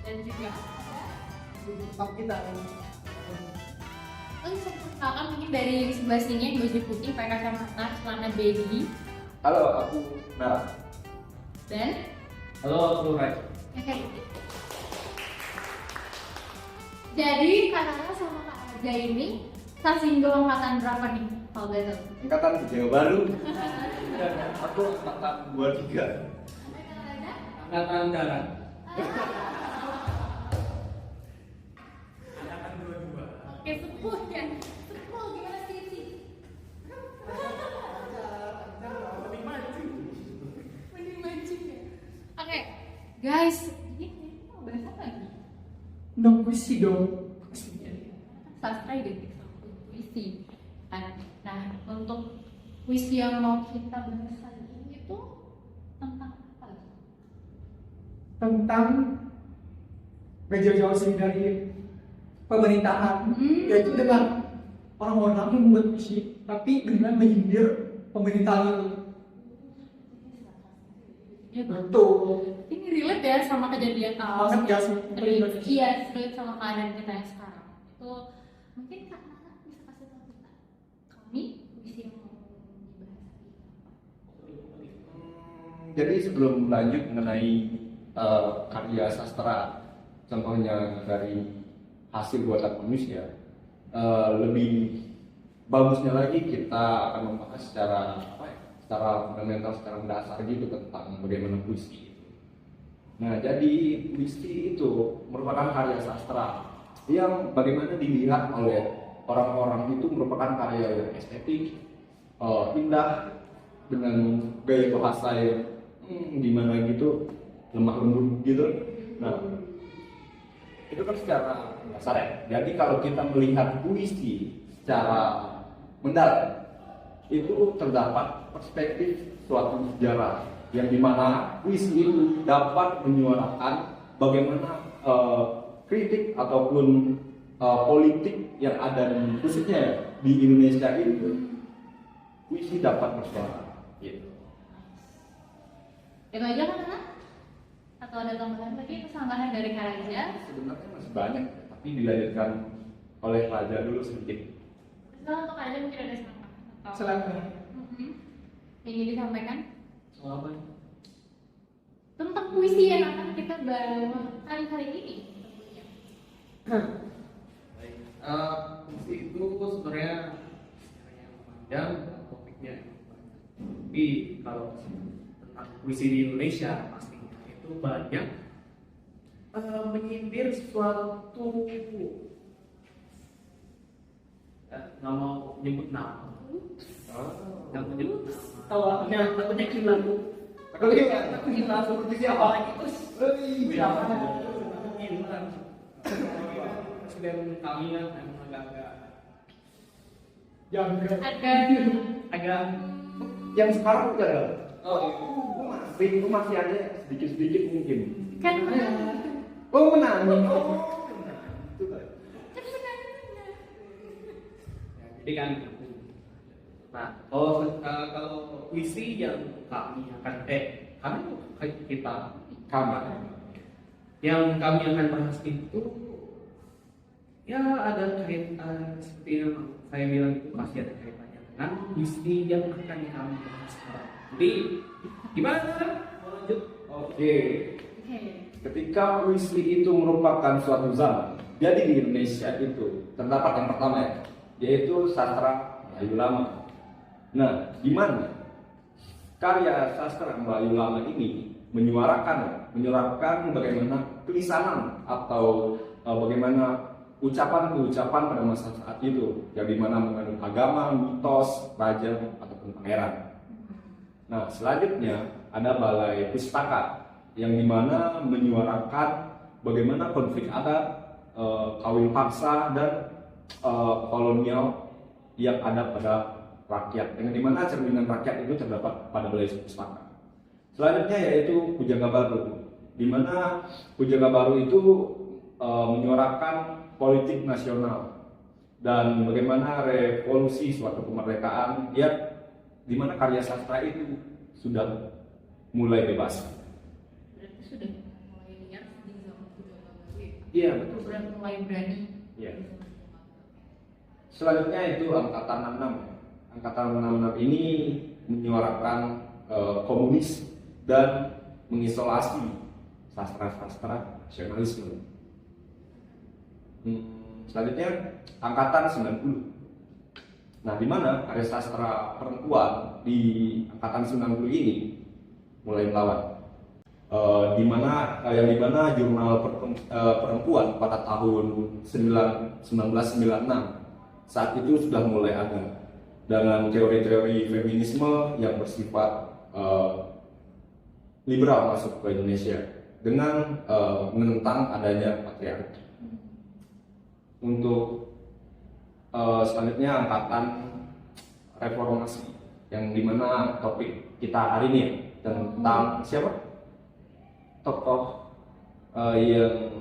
Dan juga Pak kita untuk perkenalkan mungkin dari sebelah sini yang baju putih pakai kacamata celana baby. Halo, aku Nara. Dan Halo, aku Rai. oke. Jadi Kak Nara sama Kak Raja ini Sasindo angkatan berapa nih? Kalau boleh tahu. Angkatan Jawa Baru. Aku angkatan 23. Sampai Kak Raja? Angkatan Darat. Oke, sepuh ya. Sepuh gimana sih? Mending mancing ya. Oke, guys, ini mau bahas apa nih? dong puisi dong. Sastra identik sama puisi. Nah, untuk puisi yang mau kita bahas hari ini itu tentang apa? Tentang gak jauh-jauh sih dari pemerintahan, yaitu dengan orang-orang yang membuat puisi tapi dengan menyindir pemerintahan itu. Ya, Betul. ini relate ya sama kejadian Banget ya sih. Iya, relate sama keadaan kita yang sekarang. Itu mungkin Kak Nana bisa kasih tahu kita. Kami puisi yang mau dibahas hari ini. Jadi sebelum lanjut mengenai karya sastra, contohnya dari hasil buatan manusia, lebih bagusnya lagi kita akan membahas secara secara fundamental, secara mendasar gitu tentang bagaimana puisi itu. Nah, jadi puisi itu merupakan karya sastra yang bagaimana dilihat oleh orang-orang itu merupakan karya yang estetik, indah, dengan gaya bahasa yang gimana gitu, lemah lembut gitu. Nah, itu kan secara dasar ya. Jadi kalau kita melihat puisi secara mendalam, itu terdapat perspektif suatu sejarah yang dimana puisi itu dapat menyuarakan bagaimana kritik ataupun politik yang ada di khususnya di Indonesia itu, puisi dapat bersuara. Gitu. Itu aja kan Nana? Atau ada tambahan lagi tambahan dari Kak Raja? Sebenarnya masih banyak, tapi dilanjutkan oleh Raja dulu sedikit. Nah, untuk Kak Raja mungkin ada saran atau Silakan. yang ingin disampaikan Soal apa? tentang puisi yang akan kita bawakan hari ini. Baik, puisi itu sebenarnya panjang, topiknya banyak. Tapi kalau tentang puisi di Indonesia pastinya itu banyak menyindir suatu nggak mau nyebut nama, nggak mau nyebut nama. Tawarnya takutnya hilang. Takutnya Hilang seperti siapa lagi terus? Siapa? Hilang. Presiden kami kan emang agak Jangan. agak yang sekarang udah ada. oh Gue masih ada sedikit-sedikit mungkin. Kan Oh, menang. jadi kan nah kalau puisi yang kami akan yang kami akan bahas itu ya ada kaitan seperti yang saya bilang itu pasti ada kaitannya dengan puisi yang akan kami bahas sekarang. Jadi gimana? Mau lanjut? Oke. oke. Ketika puisi itu merupakan suatu zaman, jadi di Indonesia itu terdapat yang pertama ya, yaitu sastra Melayu Lama. Nah, di mana karya sastra Melayu Lama ini menyuarakan bagaimana kelisanan atau bagaimana ucapan-ucapan pada masa saat itu, yang dimana mengandung agama, mitos, raja ataupun pangeran. Nah, selanjutnya ada Balai Pustaka yang dimana menyuarakan bagaimana konflik adat, kawin paksa dan kolonial yang ada pada rakyat, dengan dimana cerminan rakyat itu terdapat pada Balai Pustaka. Selanjutnya yaitu Pujangga Baru, di mana Pujangga Baru itu menyuarakan politik nasional dan bagaimana revolusi suatu kemerdekaan, ya di mana karya sastra itu sudah mulai bebas. Berarti sudah mulai liar di zaman Pujangga Baru ya? Iya betul. Sudah mulai berani. Iya. Selanjutnya itu angkatan 66. Angkatan 66 ini menyuarakan komunis dan mengisolasi sastra-sastra nasionalisme. Selanjutnya angkatan 90. Nah, di mana karya sastra perempuan di angkatan 90 ini mulai melawan. Di mana jurnal perempuan pada tahun 1996 saat itu sudah mulai ada dengan teori-teori feminisme yang bersifat liberal masuk ke Indonesia dengan menentang adanya patriarki. Untuk selanjutnya angkatan reformasi yang dimana topik kita hari ini tentang siapa tokoh yang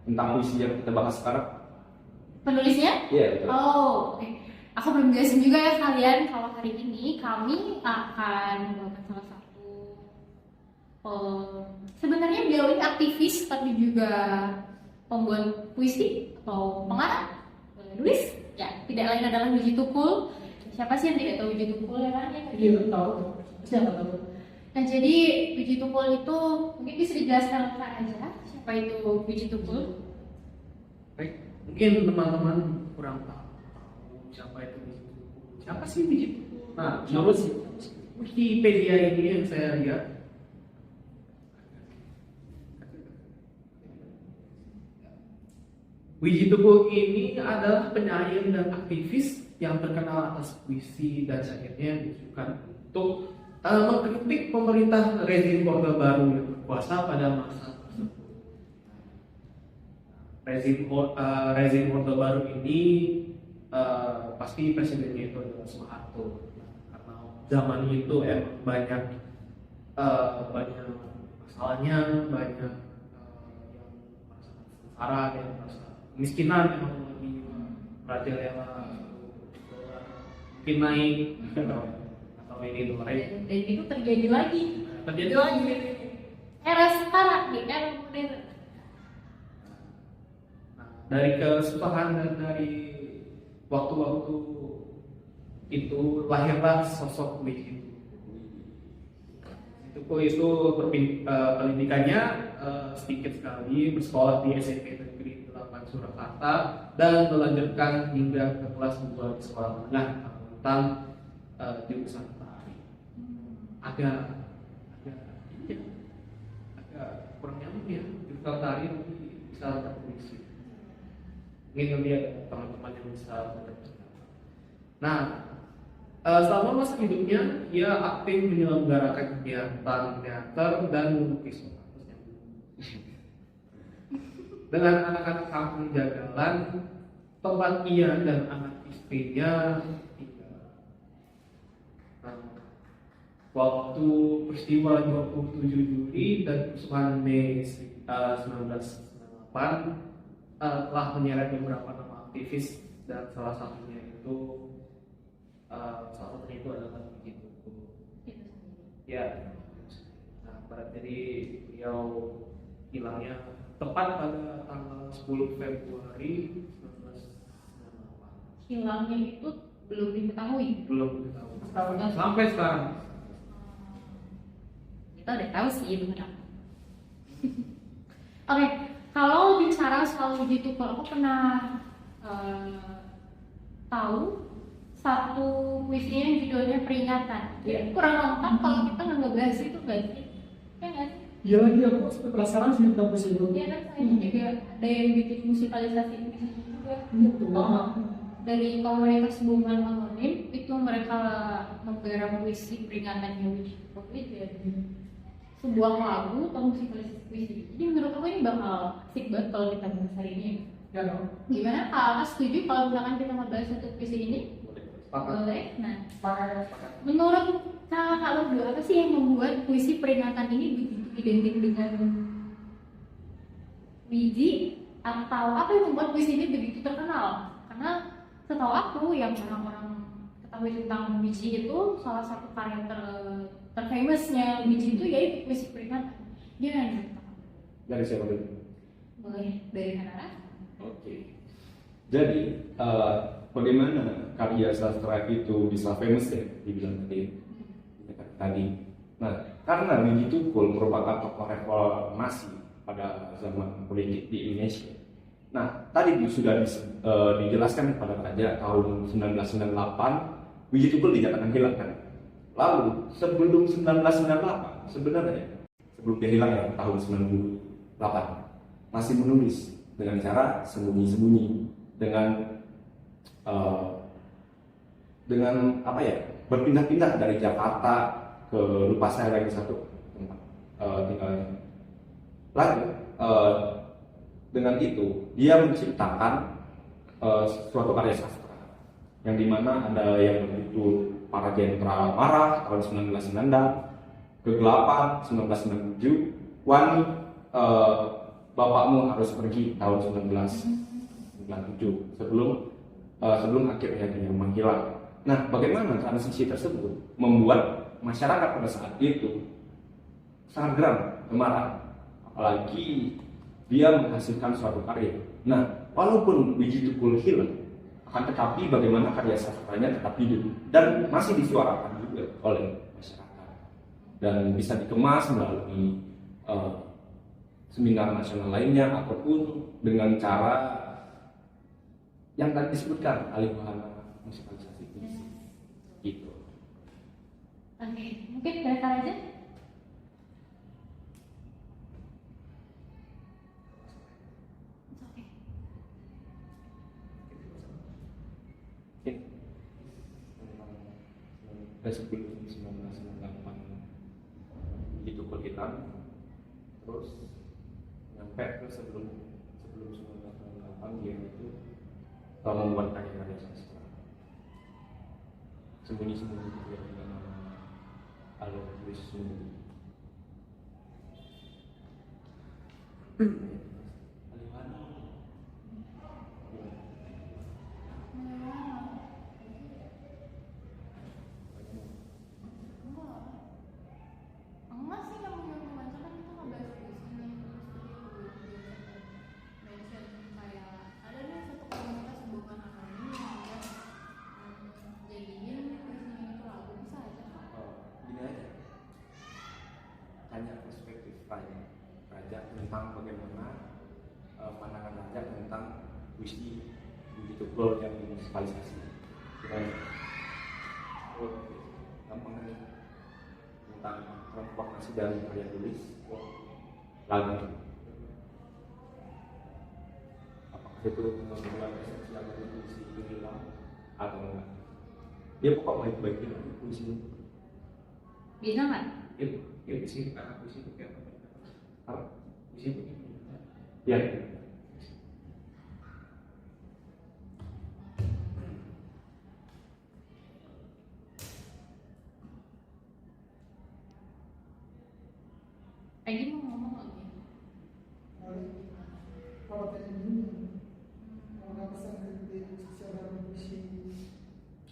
tentang puisi yang kita bahas sekarang. Penulisnya? Iya betul. Oh, oke. Aku belum jelasin juga ya kalian kalau hari ini kami akan membawakan salah satu sebenarnya beliau ini aktivis tapi juga pembuat puisi atau pengarang, penulis. Ya, tidak lain adalah Wiji Tukul. Siapa sih yang tidak tahu Wiji Tukul ya kan? Iya tahu. Siapa tahu? Nah, jadi Wiji Tukul itu mungkin bisa dijelaskan Kak aja siapa itu Wiji Tukul? Baik, mungkin teman-teman kurang tahu siapa itu Wiji Tukul. Siapa sih Wiji Tukul? Nah, menurut Wikipedia ini yang saya lihat, Wiji Tukul ini adalah penyair dan aktivis yang terkenal atas puisi dan syairnya yang ditujukan untuk mengkritik pemerintah rezim Orde Baru yang berkuasa pada masa tersebut. Rezim Orde Baru ini pasti presidennya itu adalah Soeharto, karena zaman itu banyak masalahnya, banyak yang merasa sengsara, yang merasa kemiskinan, yang lagi merajalela mungkin naik atau ini itu lain. Dan itu terjadi lagi era sekarang nih, era modern. Nah, dari kesusahan dan dari waktu-waktu itu lahirlah sosok Wiji Tukul. Itu pendidikannya sedikit sekali, bersekolah di SMP Negeri 8 Surakarta dan melanjutkan hingga ke kelas 2 di sekolah menengah tentang jurusan tari. Agak kurang nyambung ya, jurusan tari tapi bisa terpuisi. Mungkin nanti ada teman-teman yang bisa bekerja. Nah, selama masa hidupnya ia aktif menyelenggarakan kegiatan teater dan melukis. Dengan anak-anak kampung Jagalan, tempat ia dan anak istrinya tinggal. Nah, waktu peristiwa 27 Juli dan kerusuhan Mei 1998 telah menyeret beberapa nama aktivis dan salah satunya itu adalah Wiji Tukul. Ya, nah jadi beliau hilangnya tepat pada tanggal 10 Februari 1998. Hilangnya itu belum diketahui. Belum diketahui sampai sekarang. Kita udah tahu sih benar. Oke, kalau bicara soal Wiji Tukul, aku pernah tahu satu puisinya yang judulnya Peringatan. Jadi kurang lengkap kalau kita nggak ngebahas itu nggak sih? Ya nggak sih? Iya lagi aku sampai penasaran sih tentang puisi itu. Iya kan, saya juga ada yang bikin musikalisasi puisi juga. Betul. Dari komunitas Bungan Anonim itu mereka menggarap puisi Peringatannya Wiji Tukul jadi sebuah lagu atau musikalisasi puisi. Jadi menurut aku ini bakal asik banget kalau kita bahas hari ini. Ya dong. Gimana Kak setuju kalau misalkan kita ngebahas satu puisi ini? Boleh. Nah, menurut Kak berdua apa sih yang membuat puisi Peringatan ini begitu identik dengan Wiji atau apa yang membuat puisi ini begitu terkenal? Karena setahu aku yang orang-orang ketahui tentang Wiji itu salah satu karya terfamousnya Wiji itu yaitu puisi peringatan. Gimana? Dari siapa dulu? Boleh dari Hanara? Oke. Jadi bagaimana karya sastra itu bisa famous ya dibilang tadi. Nah, karena Wiji Tukul merupakan tokoh reformasi pada zaman politik di Indonesia. Nah, tadi sudah dijelaskan pada raja tahun 1998 Wiji Tukul dinyatakan hilang kan. Lalu sebelum 1998 sebenarnya sebelum dia hilang ya tahun 98 masih menulis dengan cara sembunyi-sembunyi dengan apa ya berpindah-pindah dari Jakarta ke lupa saya lagi satu tempat tinggalnya. Lalu dengan itu dia menciptakan suatu karya sastra yang dimana ada yang berjudul Para Jenderal Marah tahun 1996, Kegelapan 1997, Wani Bapakmu Harus Pergi tahun 1997 sebelum akhirnya dia menghilang. Nah, bagaimana transisi tersebut membuat masyarakat pada saat itu sangat geram, marah, apalagi dia menghasilkan suatu karya. Nah, walaupun Wiji Tukul hilang, akan tetapi bagaimana karya sastranya tetap hidup dan masih disuarakan juga oleh masyarakat dan bisa dikemas melalui seminar nasional lainnya ataupun dengan cara yang tadi disebutkan alih wahana musikalisasi puisi gitu. Oke, mungkin dari aja. Sebelum 1998 itu hilang, terus nyampe ke sebelum 1998 dia itu membuat karya-karya sastra sembunyi-sembunyi dia dengan nama Alur Wisnu. Raja tentang bagaimana pandangan raja tentang puisi Wiji Tukul yang dimusikalisasi dengan gampang tentang transformasi dari karya tulis lagu. Apakah itu membuat esensi yang puisi itu hilang atau enggak? Dia pokok baik-baikin puisi itu. Bisa nggak? Ya puisi karena puisi itu kayak apa? Puisi itu Ya. Peggy mau ngomong lagi. Kalau ini mau pesan kritik sosial dalam puisi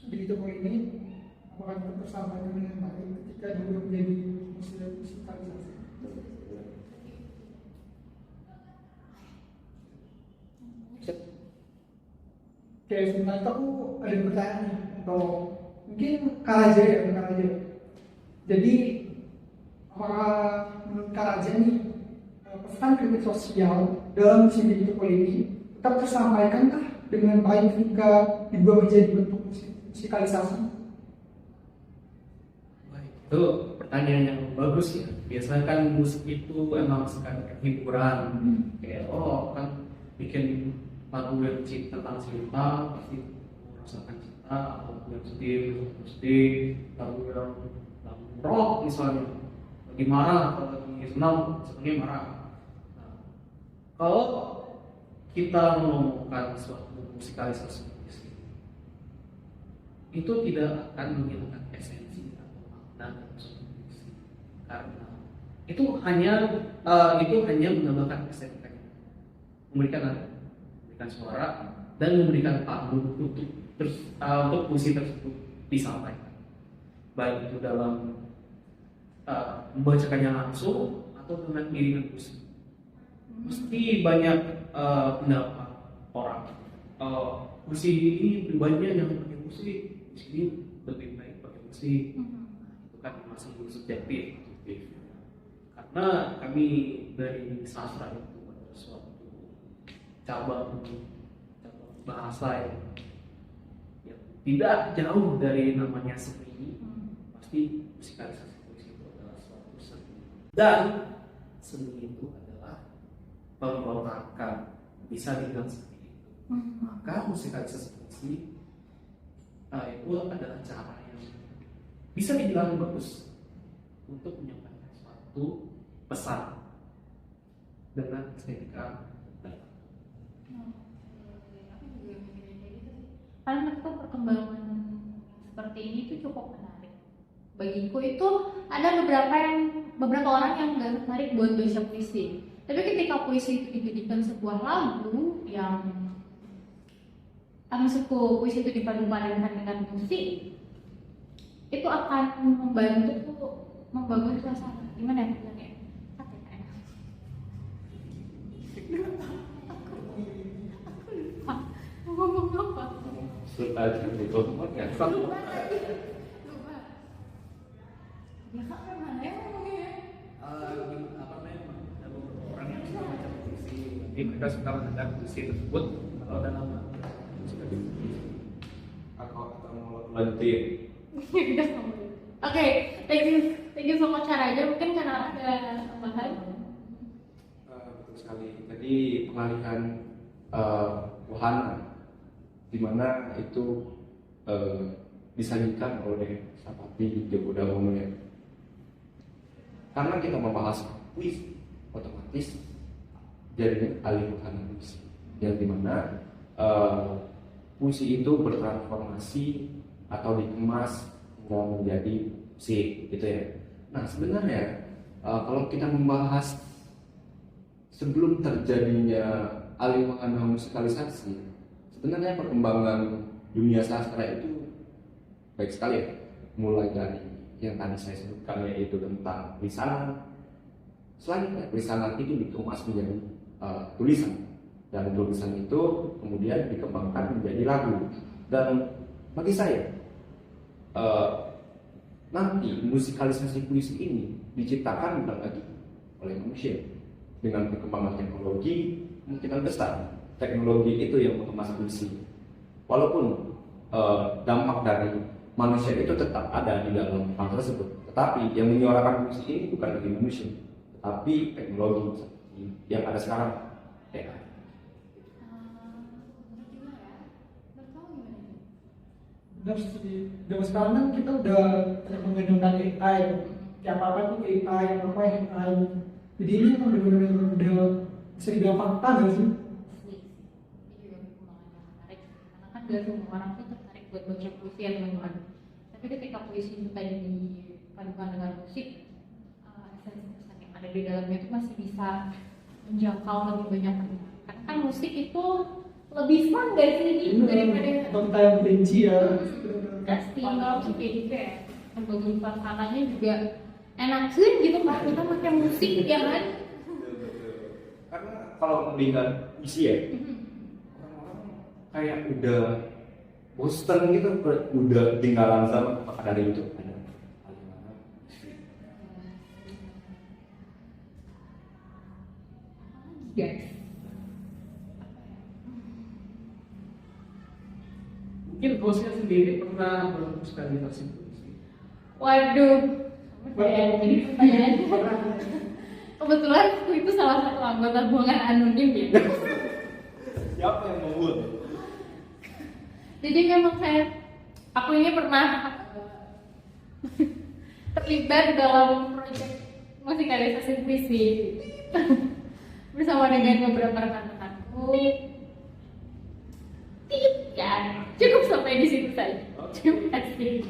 Wiji Tukul ini apakah tetap tersampaikan dengan baik ketika juga menjadi musikalisasi? Oke, sebenarnya aku ada pertanyaan nih, atau mungkin Karaja ya, Karaja. Jadi apakah menurut Karaja nih pesan kritik sosial dalam puisi Wiji Tukul ini tetap tersampaikankah dengan baik ketika dibuat menjadi bentuk musikalisasi? Itu pertanyaan yang bagus ya. Biasanya kan musik itu emang sekadar hiburan. Kayak kan bikin lagu yang tentang cinta pasti merasakan cinta, atau yang sedih, lagu yang rock misalnya lagi marah atau lagi senang marah. Nah, kalau kita mengomongkan suatu musikalisasi itu tidak akan menghilangkan esensi atau makna dari suatu puisi, karena itu hanya menambahkan estetikanya. memberikan suara dan memberikan panggung untuk puisi tersebut disampaikan, baik itu dalam membacakannya langsung atau dengan iringan musik. Mesti banyak pendapat orang. Puisi ini pribadinya jangan pakai musik, puisi ini lebih baik pakai musik. Itu kan masih subjektif. Karena kami dari sastra itu ada suatu cabang bahasa yang tidak jauh dari namanya seni. Pasti musikalisasi puisi itu adalah suatu seni, dan seni itu adalah pemberontakan, bisa dibilang seperti itu. Maka musikalisasi puisi itu adalah cara yang bisa dibilang bagus untuk menyampaikan suatu pesan dengan estetika. Karena menurutku perkembangan seperti ini tuh cukup menarik. Bagiku itu ada beberapa orang yang nggak tertarik buat baca puisi. Tapi ketika puisi itu dijadikan sebuah lagu yang maksudku puisi itu dipadupadankan dengan musik, itu akan membangun suasana. Gimana ya bilangnya? Aku ngomong apa? Sultan itu ya. Lupa. Ya kak, mana ya ngomongnya? Apa namanya? Ada beberapa orang yang suka baca puisi, tapi mereka suka mendengar puisi tersebut kalau dalam Atau mau lanjut. Oke, thank you so much Raja. Mungkin karena ada tambahan. Betul sekali. Jadi pengalihan wahana di mana itu disajikan oleh Sapati Djoko Damono ya. Karena kita membahas puisi, otomatis jadinya alih wahana puisi, yang dimana puisi itu bertransformasi atau dikemas menjadi musik gitu ya. Nah sebenarnya kalau kita membahas sebelum terjadinya alih wahana musikalisasi, sebenarnya perkembangan dunia sastra itu baik sekali ya. Mulai dari yang tadi saya sebutkan yaitu tentang lisanan. Selanjutnya lisanan itu dikemas menjadi tulisan, dan tulisan itu kemudian dikembangkan menjadi lagu. Dan bagi saya nanti musikalisasi puisi ini diciptakan bukan lagi oleh manusia. Dengan perkembangan teknologi kemungkinan besar teknologi itu yang mengemas puisi. Walaupun dampak dari manusia itu tetap ada di dalam hal tersebut, tetapi yang menyuarakan puisi ini bukan lagi manusia, tetapi teknologi seperti yang ada sekarang. Zaman sekarang kan kita udah menggunakan AI, kayak apa tuh AI, apa AI. Jadi ini memang benar-benar udah bisa dibilang fakta nggak sih? Ini juga perkembangan yang menarik, karena kan gak semua orang tuh tertarik buat baca puisi ya teman-teman. Tapi ketika puisi itu tadi dipadukan dengan musik, esensi pesan yang ada di dalamnya itu masih bisa menjangkau lebih banyak orang. Karena kan musik itu lebih fun gak sih daripada Tentang yang benci ya. pasti kalau musik kayak gitu ya, membangun suasananya juga enakin gitu kalau kita pakai musik ya kan. Karena kalau melihat puisi ya, orang-orang kayak udah bosen gitu, udah tinggalan sama maka dari itu ada bagaimana puisi. Guys, mungkin bosnya sendiri pernah bermusikalisasi puisi. waduh, jadi pertanyaan. Kebetulan aku itu salah satu anggota buangan anonim ya. Siapa yang membuat? Jadi memang aku ini pernah terlibat dalam proyek musikalisasi puisi bersama dengan beberapa rekan-rekanku. Ya, cukup sampai di situ saja. Terima kasih.